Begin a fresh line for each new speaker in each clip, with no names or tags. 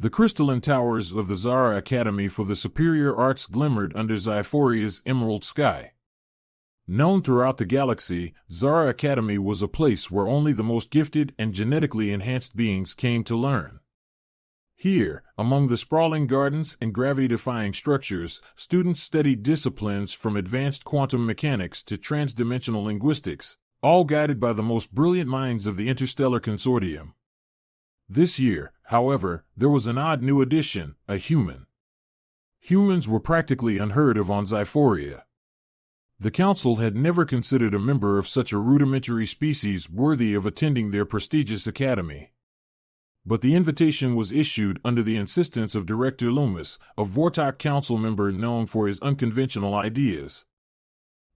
The crystalline towers of the Zara Academy for the Superior Arts glimmered under Zyphoria's emerald sky. Known throughout the galaxy, Zara Academy was a place where only the most gifted and genetically enhanced beings came to learn. Here, among the sprawling gardens and gravity-defying structures, students studied disciplines from advanced quantum mechanics to transdimensional linguistics, all guided by the most brilliant minds of the Interstellar Consortium. This year, however, there was an odd new addition, a human. Humans were practically unheard of on Zyphoria. The Council had never considered a member of such a rudimentary species worthy of attending their prestigious academy. But the invitation was issued under the insistence of Director Loomis, a Vortok Council member known for his unconventional ideas.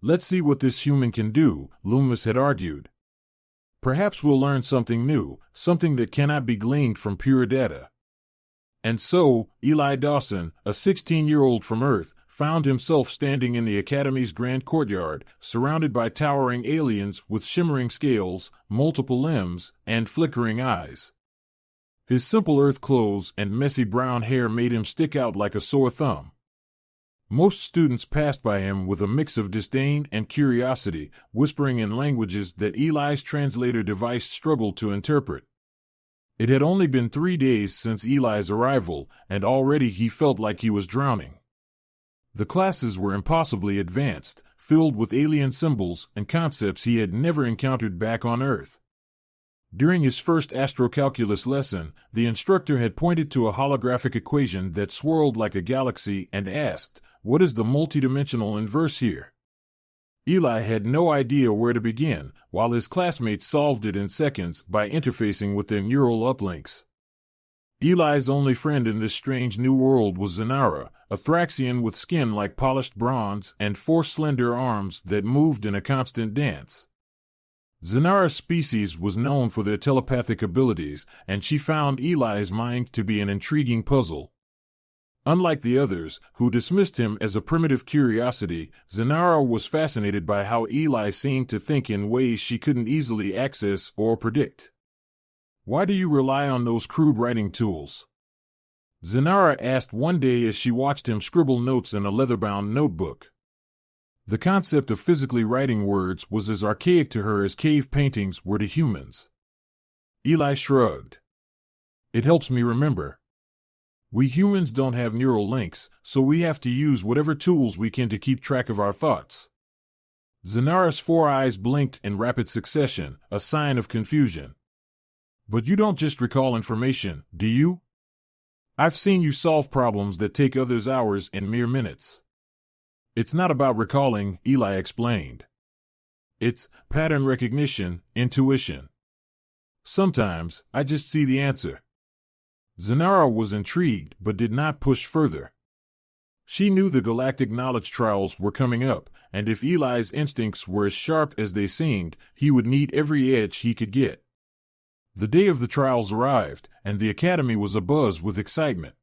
"Let's see what this human can do," Loomis had argued. "Perhaps we'll learn something new, something that cannot be gleaned from pure data." And so, Eli Dawson, a 16-year-old from Earth, found himself standing in the Academy's grand courtyard, surrounded by towering aliens with shimmering scales, multiple limbs, and flickering eyes. His simple Earth clothes and messy brown hair made him stick out like a sore thumb. Most students passed by him with a mix of disdain and curiosity, whispering in languages that Eli's translator device struggled to interpret. It had only been 3 days since Eli's arrival, and already he felt like he was drowning. The classes were impossibly advanced, filled with alien symbols and concepts he had never encountered back on Earth. During his first astrocalculus lesson, the instructor had pointed to a holographic equation that swirled like a galaxy and asked, "What is the multidimensional inverse here?" Eli had no idea where to begin, while his classmates solved it in seconds by interfacing with their neural uplinks. Eli's only friend in this strange new world was Zanara, a Thraxian with skin like polished bronze and 4 slender arms that moved in a constant dance. Zanara's species was known for their telepathic abilities, and she found Eli's mind to be an intriguing puzzle. Unlike the others, who dismissed him as a primitive curiosity, Zanara was fascinated by how Eli seemed to think in ways she couldn't easily access or predict. "Why do you rely on those crude writing tools?" Zanara asked one day as she watched him scribble notes in a leather-bound notebook. The concept of physically writing words was as archaic to her as cave paintings were to humans. Eli shrugged. "It helps me remember. We humans don't have neural links, so we have to use whatever tools we can to keep track of our thoughts." Zanara's 4 eyes blinked in rapid succession, a sign of confusion. "But you don't just recall information, do you? I've seen you solve problems that take others hours in mere minutes." "It's not about recalling," Eli explained. "It's pattern recognition, intuition. Sometimes, I just see the answer." Zanara was intrigued but did not push further. She knew the galactic knowledge trials were coming up, and if Eli's instincts were as sharp as they seemed, he would need every edge he could get. The day of the trials arrived, and the Academy was abuzz with excitement.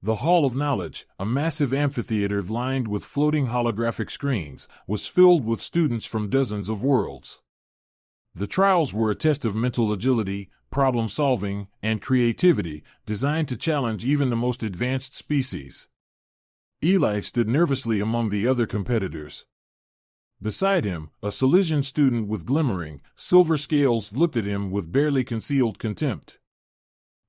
The Hall of Knowledge, a massive amphitheater lined with floating holographic screens, was filled with students from dozens of worlds. The trials were a test of mental agility, problem-solving, and creativity, designed to challenge even the most advanced species. Eli stood nervously among the other competitors. Beside him, a Silesian student with glimmering, silver scales looked at him with barely concealed contempt.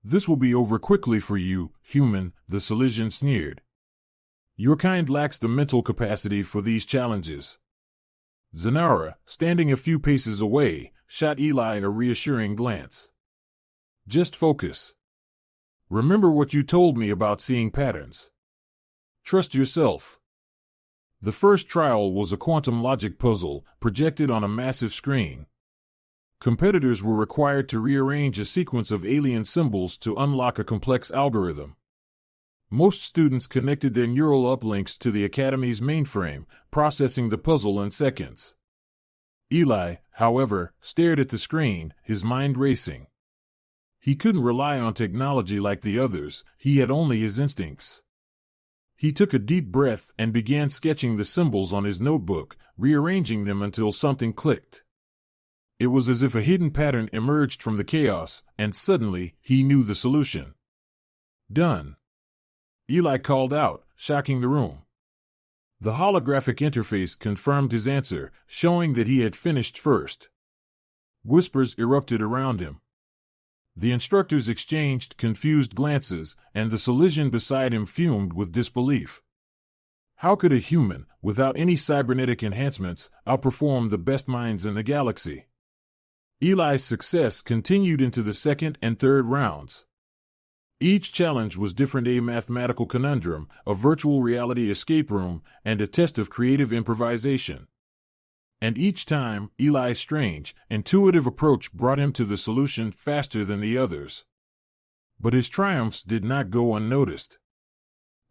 "This will be over quickly for you, human," the Silesian sneered. "Your kind lacks the mental capacity for these challenges." Zanara, standing a few paces away, shot Eli a reassuring glance. "Just focus. Remember what you told me about seeing patterns. Trust yourself." The first trial was a quantum logic puzzle, projected on a massive screen. Competitors were required to rearrange a sequence of alien symbols to unlock a complex algorithm. Most students connected their neural uplinks to the Academy's mainframe, processing the puzzle in seconds. Eli, however, stared at the screen, his mind racing. He couldn't rely on technology like the others, he had only his instincts. He took a deep breath and began sketching the symbols on his notebook, rearranging them until something clicked. It was as if a hidden pattern emerged from the chaos, and suddenly, he knew the solution. Done. Eli called out, shocking the room. The holographic interface confirmed his answer, showing that he had finished first. Whispers erupted around him. The instructors exchanged confused glances, and the Solisian beside him fumed with disbelief. How could a human, without any cybernetic enhancements, outperform the best minds in the galaxy? Eli's success continued into the second and third rounds. Each challenge was different: a mathematical conundrum, a virtual reality escape room, and a test of creative improvisation. And each time, Eli's strange, intuitive approach brought him to the solution faster than the others. But his triumphs did not go unnoticed.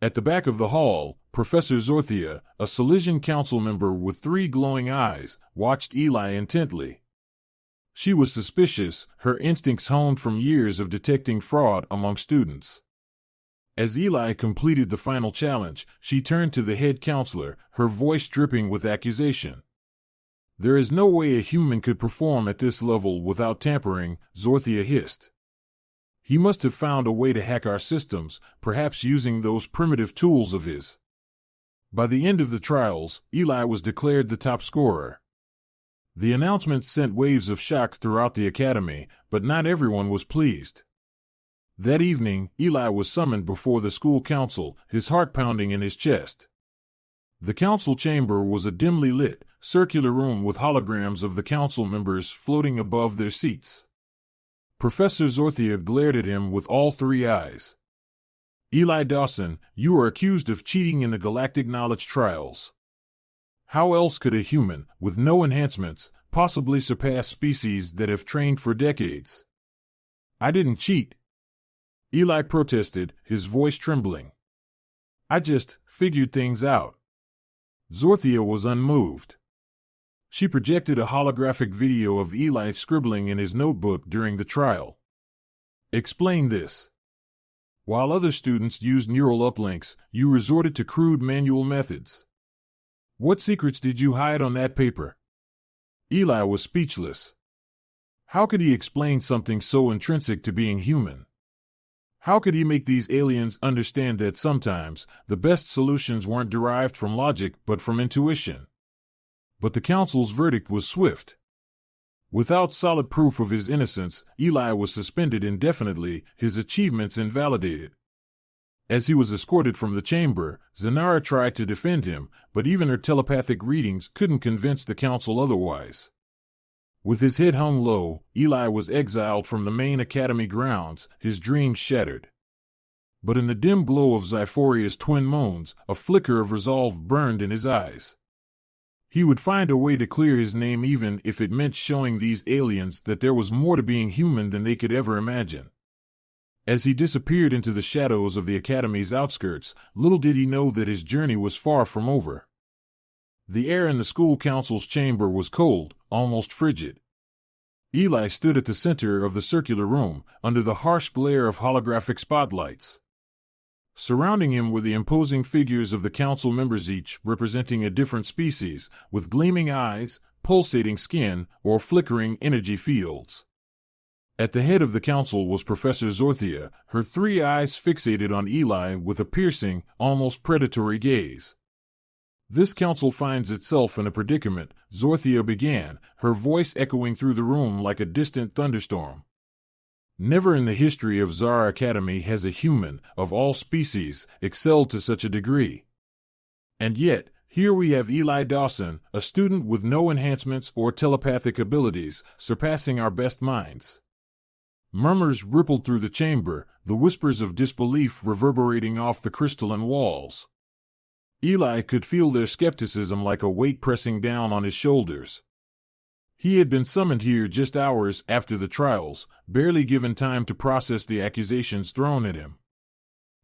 At the back of the hall, Professor Zorthia, a Silesian council member with 3 glowing eyes, watched Eli intently. She was suspicious, her instincts honed from years of detecting fraud among students. As Eli completed the final challenge, she turned to the head counselor, her voice dripping with accusation. "There is no way a human could perform at this level without tampering," Zorthia hissed. "He must have found a way to hack our systems, perhaps using those primitive tools of his." By the end of the trials, Eli was declared the top scorer. The announcement sent waves of shock throughout the academy, but not everyone was pleased. That evening, Eli was summoned before the school council, his heart pounding in his chest. The council chamber was a dimly lit, circular room with holograms of the council members floating above their seats. Professor Zorthia glared at him with all 3 eyes. "Eli Dawson, you are accused of cheating in the Galactic Knowledge Trials. How else could a human, with no enhancements, possibly surpass species that have trained for decades?" "I didn't cheat," Eli protested, his voice trembling. "I just figured things out." Zorthia was unmoved. She projected a holographic video of Eli scribbling in his notebook during the trial. "Explain this. While other students used neural uplinks, you resorted to crude manual methods. What secrets did you hide on that paper?" Eli was speechless. How could he explain something so intrinsic to being human? How could he make these aliens understand that sometimes the best solutions weren't derived from logic but from intuition? But the council's verdict was swift. Without solid proof of his innocence, Eli was suspended indefinitely, his achievements invalidated. As he was escorted from the chamber, Zanara tried to defend him, but even her telepathic readings couldn't convince the council otherwise. With his head hung low, Eli was exiled from the main academy grounds, his dreams shattered. But in the dim glow of Xiphoria's twin moons, a flicker of resolve burned in his eyes. He would find a way to clear his name even if it meant showing these aliens that there was more to being human than they could ever imagine. As he disappeared into the shadows of the academy's outskirts, little did he know that his journey was far from over. The air in the school council's chamber was cold, almost frigid. Eli stood at the center of the circular room, under the harsh glare of holographic spotlights. Surrounding him were the imposing figures of the council members, each representing a different species, with gleaming eyes, pulsating skin, or flickering energy fields. At the head of the council was Professor Zorthia, her 3 eyes fixated on Eli with a piercing, almost predatory gaze. "This council finds itself in a predicament," Zorthia began, her voice echoing through the room like a distant thunderstorm. "Never in the history of Zara Academy has a human, of all species, excelled to such a degree. And yet, here we have Eli Dawson, a student with no enhancements or telepathic abilities, surpassing our best minds." Murmurs rippled through the chamber, the whispers of disbelief reverberating off the crystalline walls. Eli could feel their skepticism like a weight pressing down on his shoulders. He had been summoned here just hours after the trials, barely given time to process the accusations thrown at him.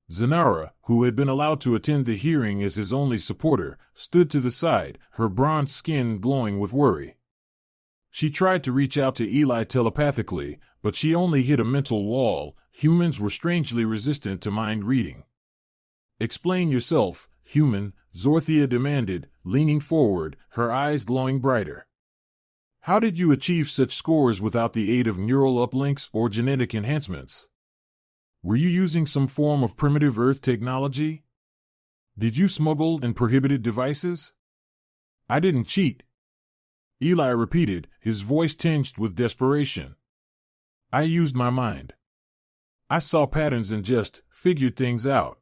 Zanara, who had been allowed to attend the hearing as his only supporter, stood to the side, her bronze skin glowing with worry. She tried to reach out to Eli telepathically, but she only hit a mental wall. Humans were strangely resistant to mind reading. "Explain yourself, human," Zorthia demanded, leaning forward, her eyes glowing brighter. "How did you achieve such scores without the aid of neural uplinks or genetic enhancements?" Were you using some form of primitive Earth technology? Did you smuggle in prohibited devices? I didn't cheat, Eli repeated, his voice tinged with desperation. I used my mind. I saw patterns and just figured things out.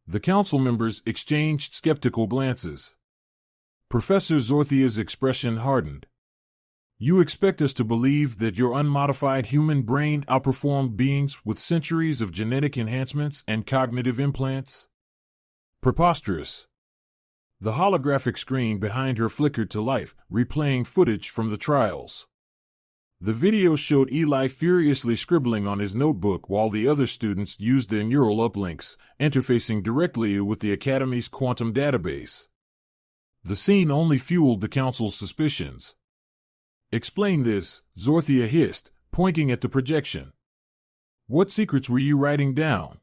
The council members exchanged skeptical glances. Professor Zorthia's expression hardened. You expect us to believe that your unmodified human brain outperformed beings with centuries of genetic enhancements and cognitive implants? Preposterous. The holographic screen behind her flickered to life, replaying footage from the trials. The video showed Eli furiously scribbling on his notebook while the other students used their neural uplinks, interfacing directly with the Academy's quantum database. The scene only fueled the council's suspicions. Explain this, Zorthia hissed, pointing at the projection. What secrets were you writing down?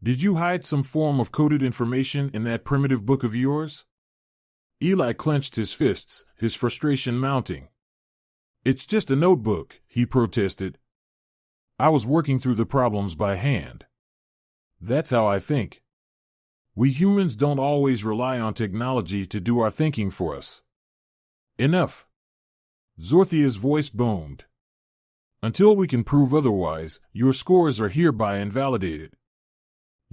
Did you hide some form of coded information in that primitive book of yours? Eli clenched his fists, his frustration mounting. It's just a notebook, he protested. I was working through the problems by hand. That's how I think. We humans don't always rely on technology to do our thinking for us. Enough. Zorthia's voice boomed. Until we can prove otherwise, your scores are hereby invalidated.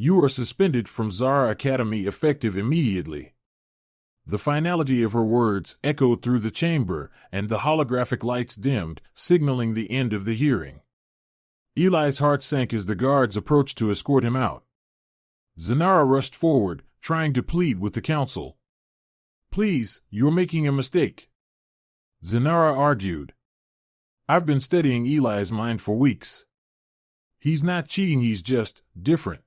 You are suspended from Zara Academy effective immediately. The finality of her words echoed through the chamber, and the holographic lights dimmed, signaling the end of the hearing. Eli's heart sank as the guards approached to escort him out. Zanara rushed forward, trying to plead with the council. Please, you're making a mistake. Zanara argued. I've been studying Eli's mind for weeks. He's not cheating, he's just different.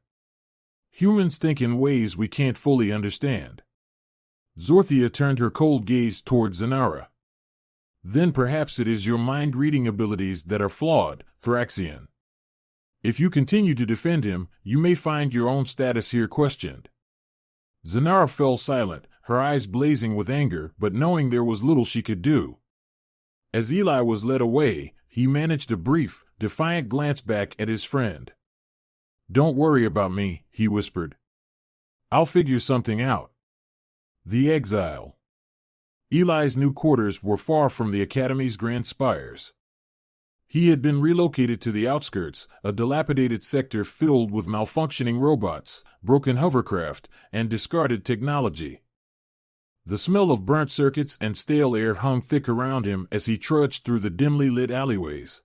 Humans think in ways we can't fully understand. Zorthia turned her cold gaze toward Zanara. Then perhaps it is your mind-reading abilities that are flawed, Thraxian. If you continue to defend him, you may find your own status here questioned. Zanara fell silent, her eyes blazing with anger, but knowing there was little she could do. As Eli was led away, he managed a brief, defiant glance back at his friend. Don't worry about me, he whispered. I'll figure something out. The exile. Eli's new quarters were far from the Academy's grand spires. He had been relocated to the outskirts, a dilapidated sector filled with malfunctioning robots, broken hovercraft, and discarded technology. The smell of burnt circuits and stale air hung thick around him as he trudged through the dimly lit alleyways.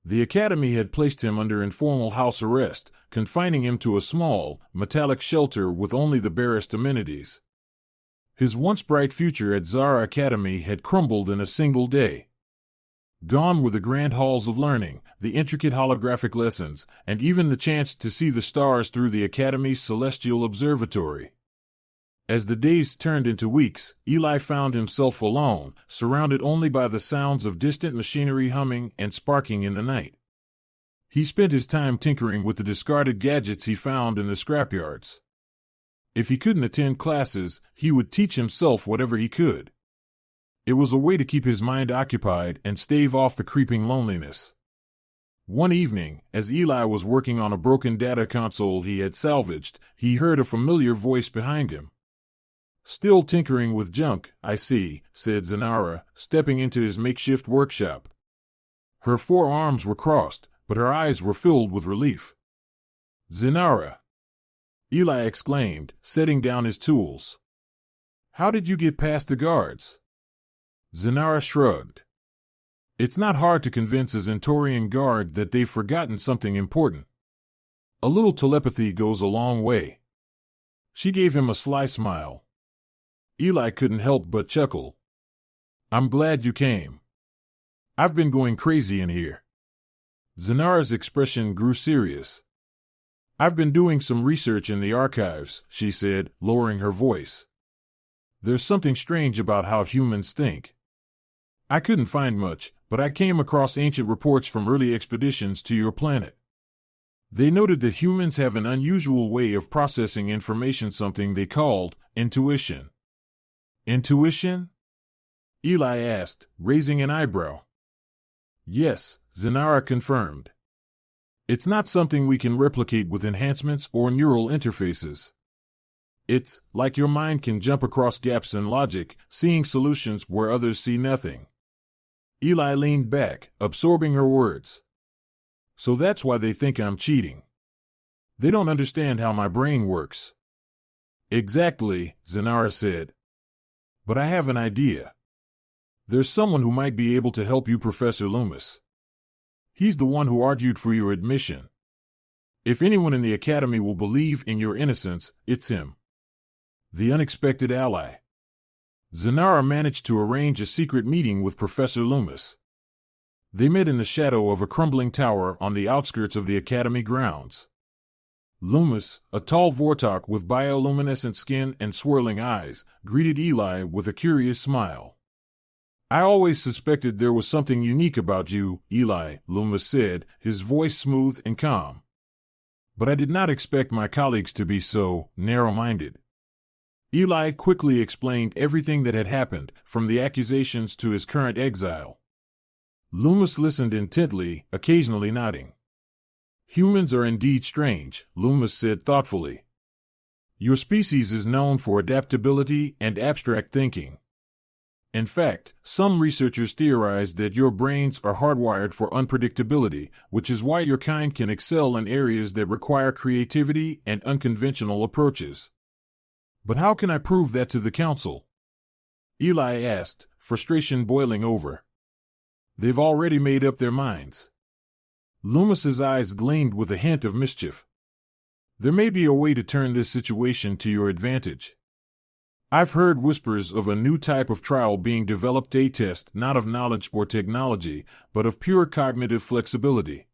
The Academy had placed him under informal house arrest, confining him to a small, metallic shelter with only the barest amenities. His once bright future at Zara Academy had crumbled in a single day. Gone were the grand halls of learning, the intricate holographic lessons, and even the chance to see the stars through the Academy's celestial observatory. As the days turned into weeks, Eli found himself alone, surrounded only by the sounds of distant machinery humming and sparking in the night. He spent his time tinkering with the discarded gadgets he found in the scrapyards. If he couldn't attend classes, he would teach himself whatever he could. It was a way to keep his mind occupied and stave off the creeping loneliness. One evening, as Eli was working on a broken data console he had salvaged, he heard a familiar voice behind him. Still tinkering with junk, I see, said Zanara, stepping into his makeshift workshop. Her forearms were crossed, but her eyes were filled with relief. Zanara! Eli exclaimed, setting down his tools. How did you get past the guards? Zanara shrugged. It's not hard to convince a Zentorian guard that they've forgotten something important. A little telepathy goes a long way. She gave him a sly smile. Eli couldn't help but chuckle. I'm glad you came. I've been going crazy in here. Zanara's expression grew serious. I've been doing some research in the archives, she said, lowering her voice. There's something strange about how humans think. I couldn't find much, but I came across ancient reports from early expeditions to your planet. They noted that humans have an unusual way of processing information, something they called intuition. Intuition? Eli asked, raising an eyebrow. Yes, Zanara confirmed. It's not something we can replicate with enhancements or neural interfaces. It's like your mind can jump across gaps in logic, seeing solutions where others see nothing. Eli leaned back, absorbing her words. So that's why they think I'm cheating. They don't understand how my brain works. Exactly, Zanara said. But I have an idea. There's someone who might be able to help you, Professor Loomis. He's the one who argued for your admission. If anyone in the Academy will believe in your innocence, it's him. The unexpected ally. Zanara managed to arrange a secret meeting with Professor Loomis. They met in the shadow of a crumbling tower on the outskirts of the Academy grounds. Loomis, a tall Vortok with bioluminescent skin and swirling eyes, greeted Eli with a curious smile. I always suspected there was something unique about you, Eli, Loomis said, his voice smooth and calm. But I did not expect my colleagues to be so narrow-minded. Eli quickly explained everything that had happened, from the accusations to his current exile. Loomis listened intently, occasionally nodding. Humans are indeed strange, Loomis said thoughtfully. Your species is known for adaptability and abstract thinking. In fact, some researchers theorize that your brains are hardwired for unpredictability, which is why your kind can excel in areas that require creativity and unconventional approaches. But how can I prove that to the Council? Eli asked, frustration boiling over. They've already made up their minds. Loomis's eyes gleamed with a hint of mischief. There may be a way to turn this situation to your advantage. I've heard whispers of a new type of trial being developed, a test not of knowledge or technology, but of pure cognitive flexibility.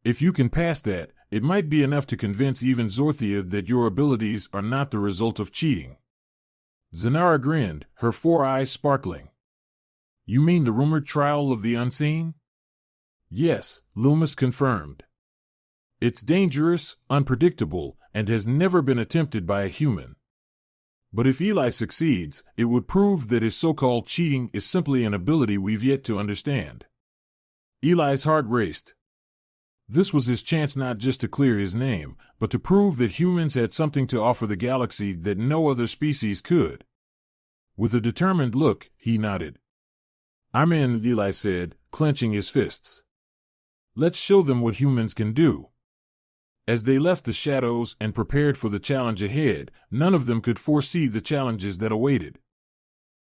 If you can pass that, it might be enough to convince even Zorthia that your abilities are not the result of cheating. Zanara grinned, her 4 eyes sparkling. You mean the rumored trial of the unseen? Yes, Loomis confirmed. It's dangerous, unpredictable, and has never been attempted by a human. But if Eli succeeds, it would prove that his so-called cheating is simply an ability we've yet to understand. Eli's heart raced. This was his chance not just to clear his name, but to prove that humans had something to offer the galaxy that no other species could. With a determined look, he nodded. I'm in, Eli said, clenching his fists. Let's show them what humans can do. As they left the shadows and prepared for the challenge ahead, none of them could foresee the challenges that awaited.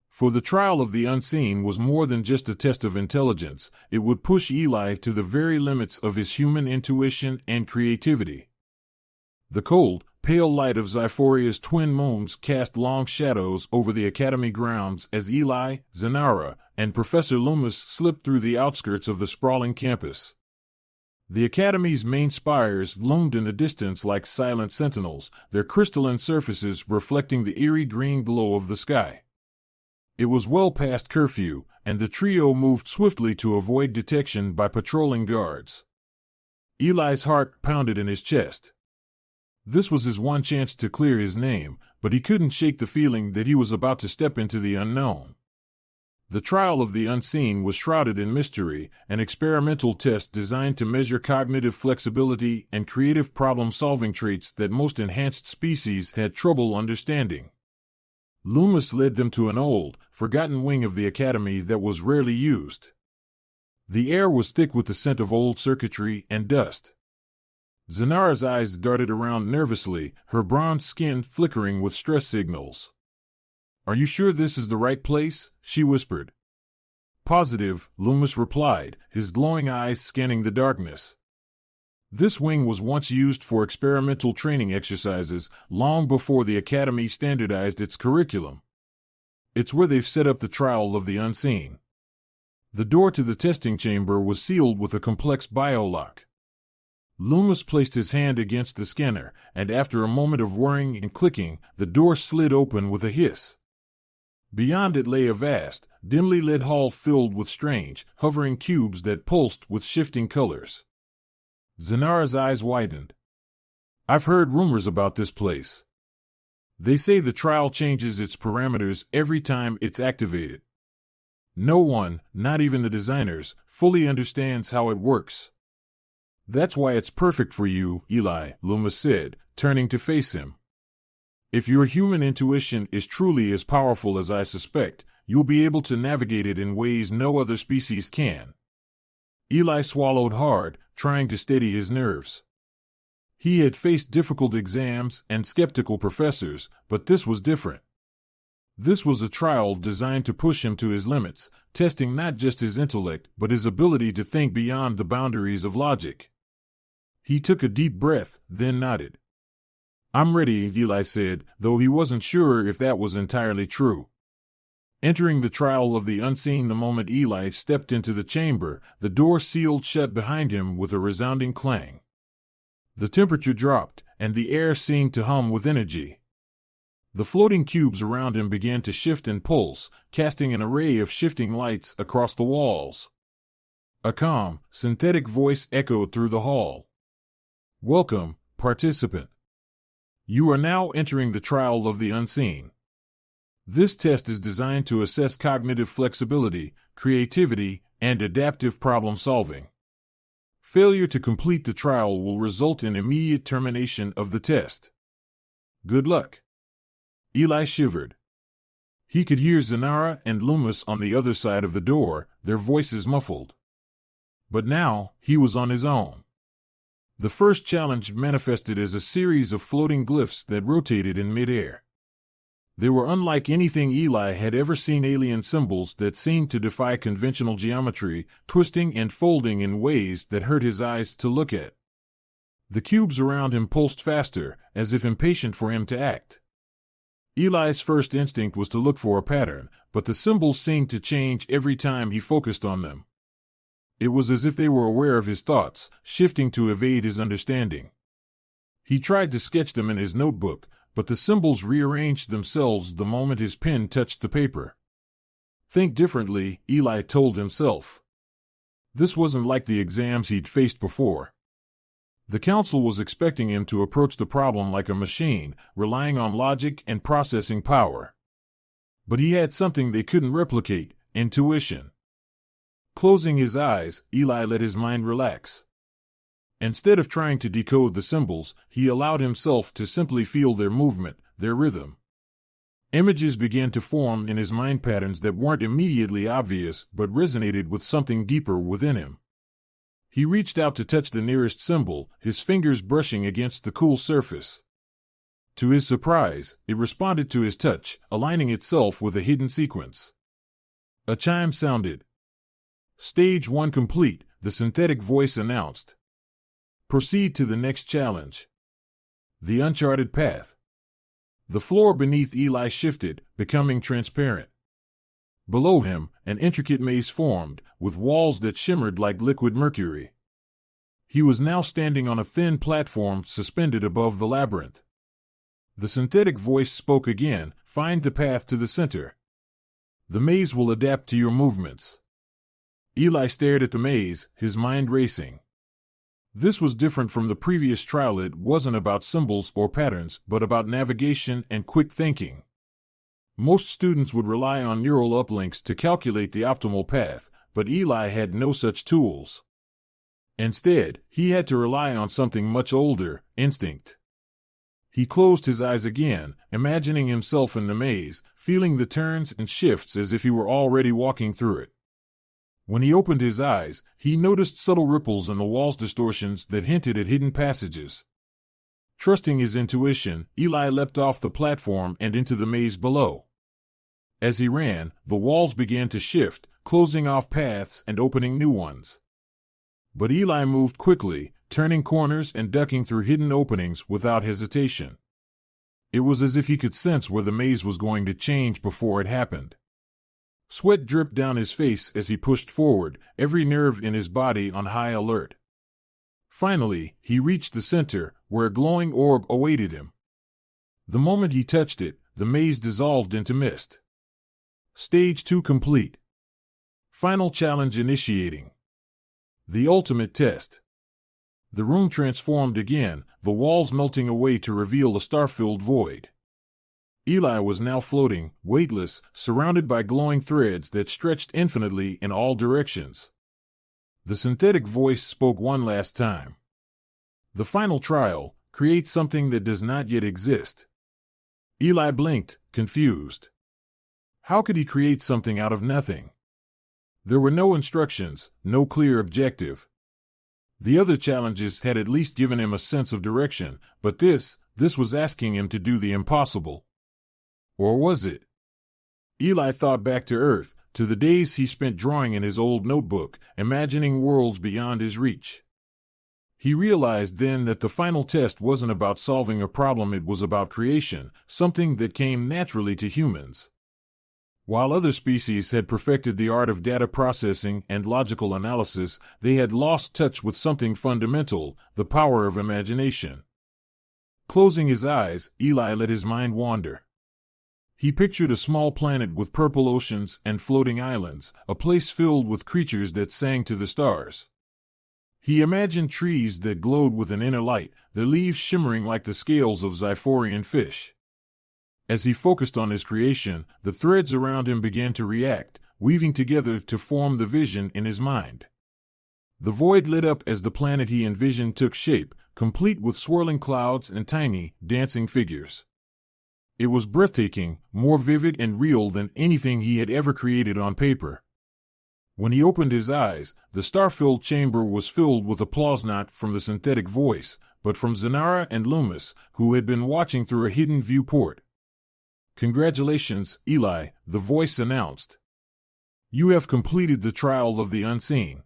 For the trial of the unseen was more than just a test of intelligence, it would push Eli to the very limits of his human intuition and creativity. The cold, pale light of Xiphoria's twin moons cast long shadows over the Academy grounds as Eli, Zanara, and Professor Loomis slipped through the outskirts of the sprawling campus. The Academy's main spires loomed in the distance like silent sentinels, their crystalline surfaces reflecting the eerie green glow of the sky. It was well past curfew, and the trio moved swiftly to avoid detection by patrolling guards. Eli's heart pounded in his chest. This was his one chance to clear his name, but he couldn't shake the feeling that he was about to step into the unknown. The trial of the unseen was shrouded in mystery, an experimental test designed to measure cognitive flexibility and creative problem-solving traits that most enhanced species had trouble understanding. Loomis led them to an old, forgotten wing of the Academy that was rarely used. The air was thick with the scent of old circuitry and dust. Zanara's eyes darted around nervously, her bronze skin flickering with stress signals. "Are you sure this is the right place?" she whispered. "Positive," Loomis replied, his glowing eyes scanning the darkness. This wing was once used for experimental training exercises, long before the Academy standardized its curriculum. It's where they've set up the trial of the unseen. The door to the testing chamber was sealed with a complex biolock. Loomis placed his hand against the scanner, and after a moment of whirring and clicking, the door slid open with a hiss. Beyond it lay a vast, dimly lit hall filled with strange, hovering cubes that pulsed with shifting colors. Zanara's eyes widened. "I've heard rumors about this place. They say the trial changes its parameters every time it's activated. No one, not even the designers, fully understands how it works." That's why it's perfect for you, Eli, Loomis said, turning to face him. If your human intuition is truly as powerful as I suspect, you'll be able to navigate it in ways no other species can. Eli swallowed hard, trying to steady his nerves. He had faced difficult exams and skeptical professors, but this was different. This was a trial designed to push him to his limits, testing not just his intellect but his ability to think beyond the boundaries of logic. He took a deep breath, then nodded. I'm ready, Eli said, though he wasn't sure if that was entirely true. Entering the trial of the unseen the moment Eli stepped into the chamber, the door sealed shut behind him with a resounding clang. The temperature dropped, and the air seemed to hum with energy. The floating cubes around him began to shift and pulse, casting an array of shifting lights across the walls. A calm, synthetic voice echoed through the hall. Welcome, participant. You are now entering the trial of the unseen. This test is designed to assess cognitive flexibility, creativity, and adaptive problem solving. Failure to complete the trial will result in immediate termination of the test. Good luck. Eli shivered. He could hear Zanara and Loomis on the other side of the door, their voices muffled. But now, he was on his own. The first challenge manifested as a series of floating glyphs that rotated in midair. They were unlike anything Eli had ever seen, alien symbols that seemed to defy conventional geometry, twisting and folding in ways that hurt his eyes to look at. The cubes around him pulsed faster, as if impatient for him to act. Eli's first instinct was to look for a pattern, but the symbols seemed to change every time he focused on them. It was as if they were aware of his thoughts, shifting to evade his understanding. He tried to sketch them in his notebook, but the symbols rearranged themselves the moment his pen touched the paper. Think differently, Eli told himself. This wasn't like the exams he'd faced before. The council was expecting him to approach the problem like a machine, relying on logic and processing power. But he had something they couldn't replicate: intuition. Closing his eyes, Eli let his mind relax. Instead of trying to decode the symbols, he allowed himself to simply feel their movement, their rhythm. Images began to form in his mind, patterns that weren't immediately obvious but resonated with something deeper within him. He reached out to touch the nearest symbol, his fingers brushing against the cool surface. To his surprise, it responded to his touch, aligning itself with a hidden sequence. A chime sounded. Stage 1 complete, the synthetic voice announced. Proceed to the next challenge. The uncharted path. The floor beneath Eli shifted, becoming transparent. Below him, an intricate maze formed, with walls that shimmered like liquid mercury. He was now standing on a thin platform suspended above the labyrinth. The synthetic voice spoke again, find the path to the center. The maze will adapt to your movements. Eli stared at the maze, his mind racing. This was different from the previous trial. It wasn't about symbols or patterns, but about navigation and quick thinking. Most students would rely on neural uplinks to calculate the optimal path, but Eli had no such tools. Instead, he had to rely on something much older: instinct. He closed his eyes again, imagining himself in the maze, feeling the turns and shifts as if he were already walking through it. When he opened his eyes, he noticed subtle ripples in the wall's distortions that hinted at hidden passages. Trusting his intuition, Eli leapt off the platform and into the maze below. As he ran, the walls began to shift, closing off paths and opening new ones. But Eli moved quickly, turning corners and ducking through hidden openings without hesitation. It was as if he could sense where the maze was going to change before it happened. Sweat dripped down his face as he pushed forward, every nerve in his body on high alert. Finally, he reached the center, where a glowing orb awaited him. The moment he touched it, the maze dissolved into mist. Stage 2 complete. Final challenge initiating. The ultimate test. The room transformed again, the walls melting away to reveal a star-filled void. Eli was now floating, weightless, surrounded by glowing threads that stretched infinitely in all directions. The synthetic voice spoke one last time. The final trial: create something that does not yet exist. Eli blinked, confused. How could he create something out of nothing? There were no instructions, no clear objective. The other challenges had at least given him a sense of direction, but this was asking him to do the impossible. Or was it? Eli thought back to Earth, to the days he spent drawing in his old notebook, imagining worlds beyond his reach. He realized then that the final test wasn't about solving a problem, it was about creation, something that came naturally to humans. While other species had perfected the art of data processing and logical analysis, they had lost touch with something fundamental: the power of imagination. Closing his eyes, Eli let his mind wander. He pictured a small planet with purple oceans and floating islands, a place filled with creatures that sang to the stars. He imagined trees that glowed with an inner light, their leaves shimmering like the scales of Xiphorian fish. As he focused on his creation, the threads around him began to react, weaving together to form the vision in his mind. The void lit up as the planet he envisioned took shape, complete with swirling clouds and tiny, dancing figures. It was breathtaking, more vivid and real than anything he had ever created on paper. When he opened his eyes, the star-filled chamber was filled with applause, not from the synthetic voice, but from Zanara and Loomis, who had been watching through a hidden viewport. "Congratulations, Eli," the voice announced. "You have completed the trial of the unseen."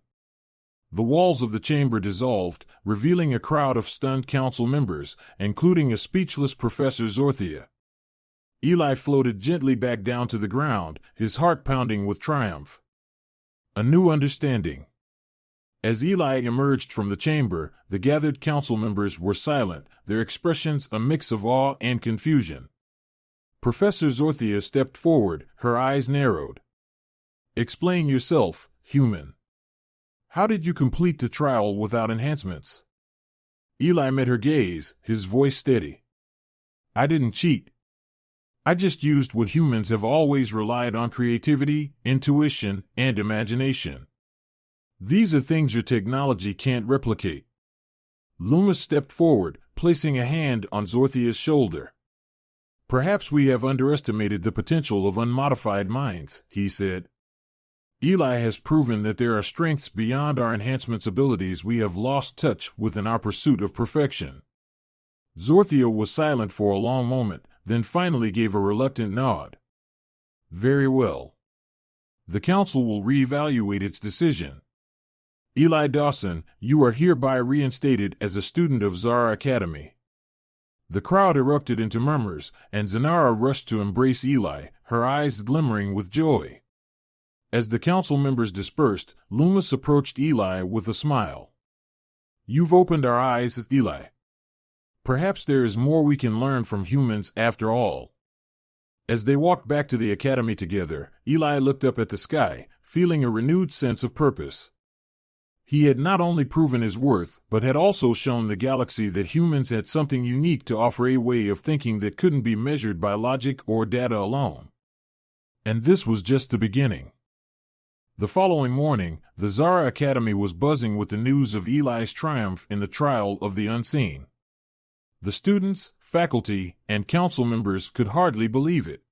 The walls of the chamber dissolved, revealing a crowd of stunned council members, including a speechless Professor Zorthia. Eli floated gently back down to the ground, his heart pounding with triumph. A new understanding. As Eli emerged from the chamber, the gathered council members were silent, their expressions a mix of awe and confusion. Professor Zorthia stepped forward, her eyes narrowed. "Explain yourself, human. How did you complete the trial without enhancements?" Eli met her gaze, his voice steady. "I didn't cheat. I just used what humans have always relied on: creativity, intuition, and imagination. These are things your technology can't replicate." Loomis stepped forward, placing a hand on Zorthia's shoulder. "Perhaps we have underestimated the potential of unmodified minds," he said. "Eli has proven that there are strengths beyond our enhancement's abilities we have lost touch with in our pursuit of perfection." Zorthia was silent for a long moment, then finally gave a reluctant nod. "Very well. The council will reevaluate its decision. Eli Dawson, you are hereby reinstated as a student of Zara Academy." The crowd erupted into murmurs, and Zanara rushed to embrace Eli, her eyes glimmering with joy. As the council members dispersed, Loomis approached Eli with a smile. "You've opened our eyes, Eli. Perhaps there is more we can learn from humans after all." As they walked back to the academy together, Eli looked up at the sky, feeling a renewed sense of purpose. He had not only proven his worth, but had also shown the galaxy that humans had something unique to offer, a way of thinking that couldn't be measured by logic or data alone. And this was just the beginning. The following morning, the Zara Academy was buzzing with the news of Eli's triumph in the trial of the unseen. The students, faculty, and council members could hardly believe it.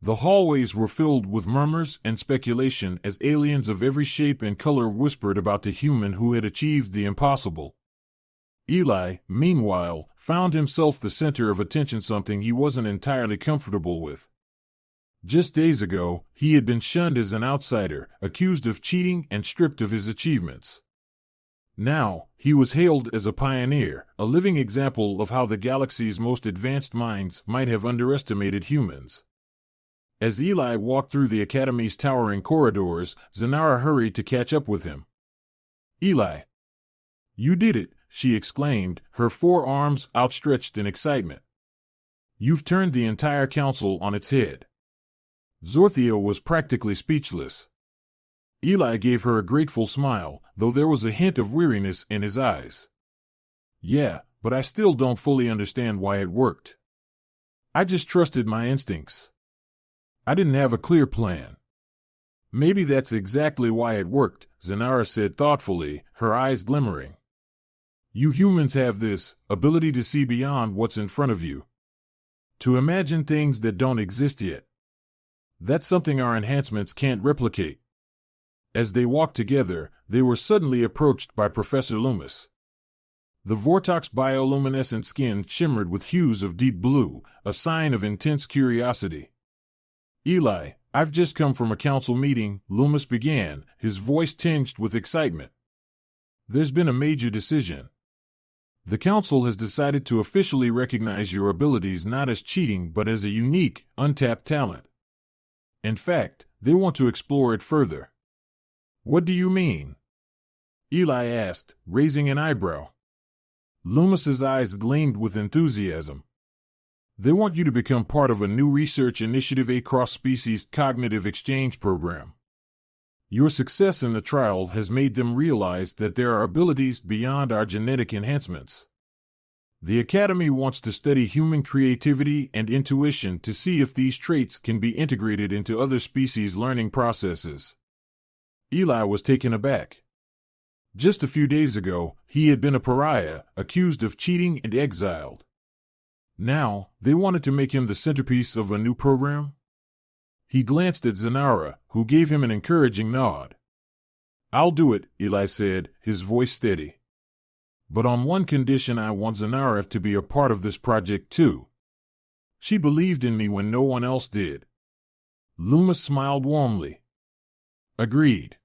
The hallways were filled with murmurs and speculation as aliens of every shape and color whispered about the human who had achieved the impossible. Eli, meanwhile, found himself the center of attention, something he wasn't entirely comfortable with. Just days ago, he had been shunned as an outsider, accused of cheating and stripped of his achievements. Now, he was hailed as a pioneer, a living example of how the galaxy's most advanced minds might have underestimated humans. As Eli walked through the Academy's towering corridors, Zanara hurried to catch up with him. "Eli! You did it!" she exclaimed, her forearms outstretched in excitement. "You've turned the entire council on its head." Zorthia was practically speechless. Eli gave her a grateful smile, though there was a hint of weariness in his eyes. "Yeah, but I still don't fully understand why it worked. I just trusted my instincts. I didn't have a clear plan." "Maybe that's exactly why it worked," Zanara said thoughtfully, her eyes glimmering. You humans have this ability to see beyond what's in front of you. To imagine things that don't exist yet. That's something our enhancements can't replicate. As they walked together, they were suddenly approached by Professor Loomis. The Vortok's bioluminescent skin shimmered with hues of deep blue, a sign of intense curiosity. Eli, I've just come from a council meeting, Loomis began, his voice tinged with excitement. There's been a major decision. The council has decided to officially recognize your abilities not as cheating but as a unique, untapped talent. In fact, they want to explore it further. What do you mean? Eli asked, raising an eyebrow. Loomis's eyes gleamed with enthusiasm. They want you to become part of a new research initiative, a cross-species cognitive exchange program. Your success in the trial has made them realize that there are abilities beyond our genetic enhancements. The Academy wants to study human creativity and intuition to see if these traits can be integrated into other species' learning processes. Eli was taken aback. Just a few days ago, he had been a pariah, accused of cheating and exiled. Now, they wanted to make him the centerpiece of a new program? He glanced at Zanara, who gave him an encouraging nod. I'll do it, Eli said, his voice steady. But on one condition, I want Zanara to be a part of this project too. She believed in me when no one else did. Loomis smiled warmly. Agreed.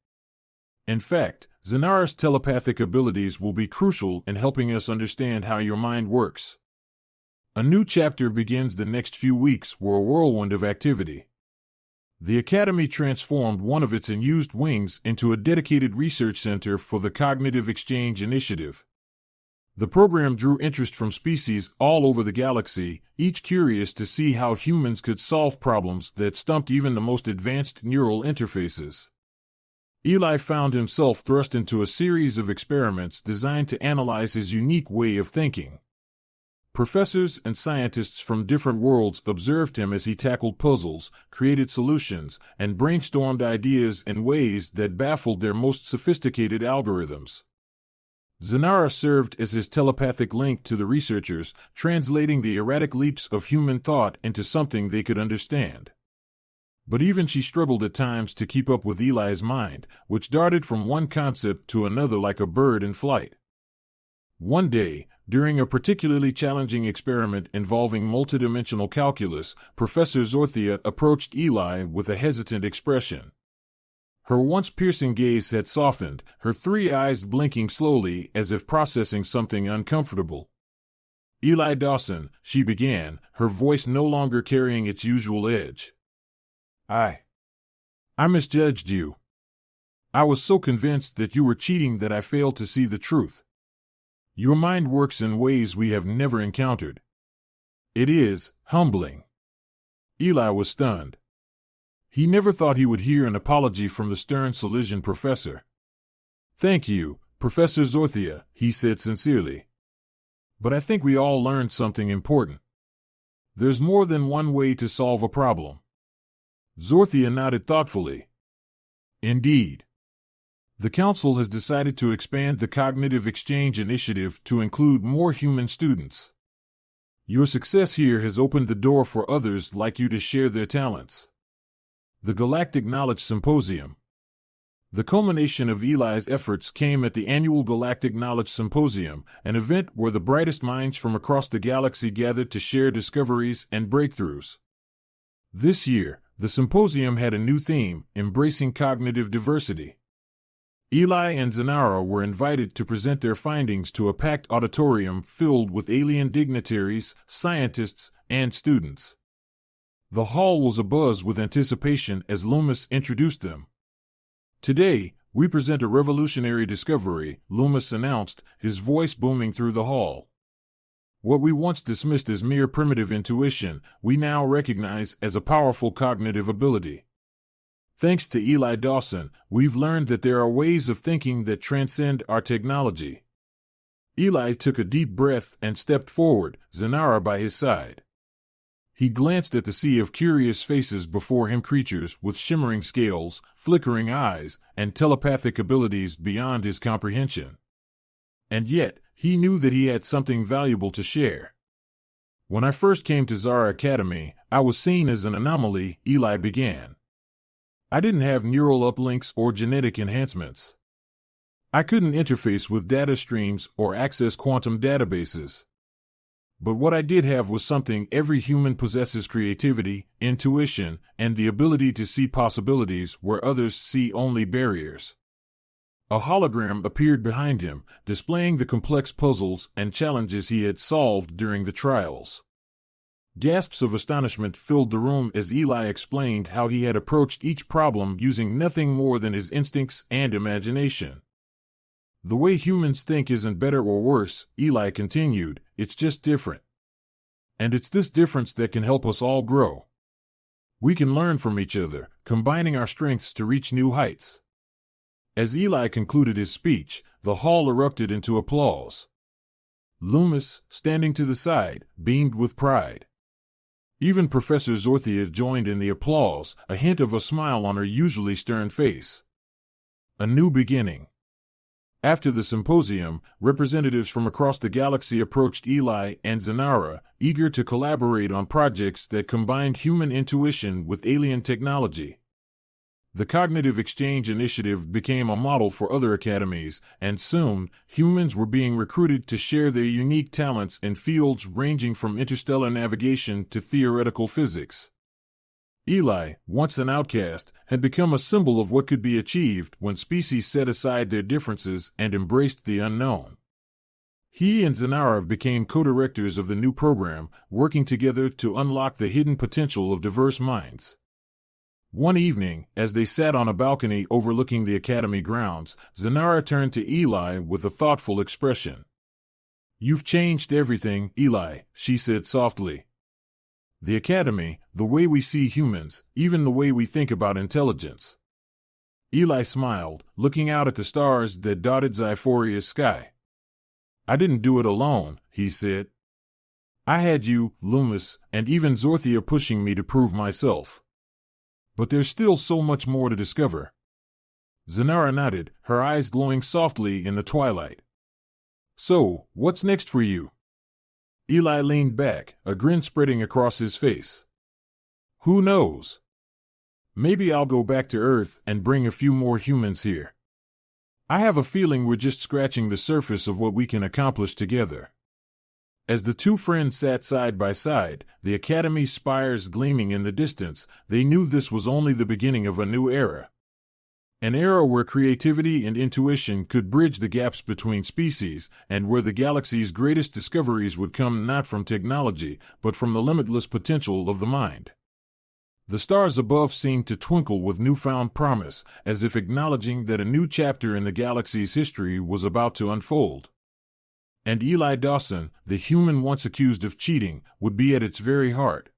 In fact, Zanara's telepathic abilities will be crucial in helping us understand how your mind works. A new chapter begins the next few weeks, were a whirlwind of activity. The Academy transformed one of its unused wings into a dedicated research center for the Cognitive Exchange Initiative. The program drew interest from species all over the galaxy, each curious to see how humans could solve problems that stumped even the most advanced neural interfaces. Eli found himself thrust into a series of experiments designed to analyze his unique way of thinking. Professors and scientists from different worlds observed him as he tackled puzzles, created solutions, and brainstormed ideas in ways that baffled their most sophisticated algorithms. Zanara served as his telepathic link to the researchers, translating the erratic leaps of human thought into something they could understand. But even she struggled at times to keep up with Eli's mind, which darted from one concept to another like a bird in flight. One day, during a particularly challenging experiment involving multidimensional calculus, Professor Zorthia approached Eli with a hesitant expression. Her once piercing gaze had softened, her three eyes blinking slowly as if processing something uncomfortable. Eli Dawson, she began, her voice no longer carrying its usual edge. I misjudged you. I was so convinced that you were cheating that I failed to see the truth. Your mind works in ways we have never encountered. It is humbling. Eli was stunned. He never thought he would hear an apology from the stern Silesian professor. Thank you, Professor Zorthia, he said sincerely. But I think we all learned something important. There's more than one way to solve a problem. Zorthia nodded thoughtfully. Indeed. The Council has decided to expand the Cognitive Exchange Initiative to include more human students. Your success here has opened the door for others like you to share their talents. The Galactic Knowledge Symposium. The culmination of Eli's efforts came at the annual Galactic Knowledge Symposium, an event where the brightest minds from across the galaxy gathered to share discoveries and breakthroughs. This year, the symposium had a new theme, embracing cognitive diversity. Eli and Zanara were invited to present their findings to a packed auditorium filled with alien dignitaries, scientists, and students. The hall was abuzz with anticipation as Loomis introduced them. Today, we present a revolutionary discovery, Loomis announced, his voice booming through the hall. What we once dismissed as mere primitive intuition, we now recognize as a powerful cognitive ability. Thanks to Eli Dawson, we've learned that there are ways of thinking that transcend our technology. Eli took a deep breath and stepped forward, Zanara by his side. He glanced at the sea of curious faces before him, creatures with shimmering scales, flickering eyes, and telepathic abilities beyond his comprehension. And yet, he knew that he had something valuable to share. When I first came to Zara Academy, I was seen as an anomaly, Eli began. I didn't have neural uplinks or genetic enhancements. I couldn't interface with data streams or access quantum databases. But what I did have was something every human possesses: creativity, intuition, and the ability to see possibilities where others see only barriers. A hologram appeared behind him, displaying the complex puzzles and challenges he had solved during the trials. Gasps of astonishment filled the room as Eli explained how he had approached each problem using nothing more than his instincts and imagination. The way humans think isn't better or worse, Eli continued, it's just different. And it's this difference that can help us all grow. We can learn from each other, combining our strengths to reach new heights. As Eli concluded his speech, the hall erupted into applause. Loomis, standing to the side, beamed with pride. Even Professor Zorthia joined in the applause, a hint of a smile on her usually stern face. A new beginning. After the symposium, representatives from across the galaxy approached Eli and Zanara, eager to collaborate on projects that combined human intuition with alien technology. The Cognitive Exchange Initiative became a model for other academies, and soon, humans were being recruited to share their unique talents in fields ranging from interstellar navigation to theoretical physics. Eli, once an outcast, had become a symbol of what could be achieved when species set aside their differences and embraced the unknown. He and Zanara became co-directors of the new program, working together to unlock the hidden potential of diverse minds. One evening, as they sat on a balcony overlooking the academy grounds, Zanara turned to Eli with a thoughtful expression. "You've changed everything, Eli," she said softly. "The academy, the way we see humans, even the way we think about intelligence." Eli smiled, looking out at the stars that dotted Xiphoria's sky. "I didn't do it alone," he said. "I had you, Loomis, and even Zorthia pushing me to prove myself. But there's still so much more to discover." Zanara nodded, her eyes glowing softly in the twilight. "So, what's next for you?" Eli leaned back, a grin spreading across his face. "Who knows? Maybe I'll go back to Earth and bring a few more humans here. I have a feeling we're just scratching the surface of what we can accomplish together." As the two friends sat side by side, the academy's spires gleaming in the distance, they knew this was only the beginning of a new era. An era where creativity and intuition could bridge the gaps between species, and where the galaxy's greatest discoveries would come not from technology, but from the limitless potential of the mind. The stars above seemed to twinkle with newfound promise, as if acknowledging that a new chapter in the galaxy's history was about to unfold. And Eli Dawson, the human once accused of cheating, would be at its very heart.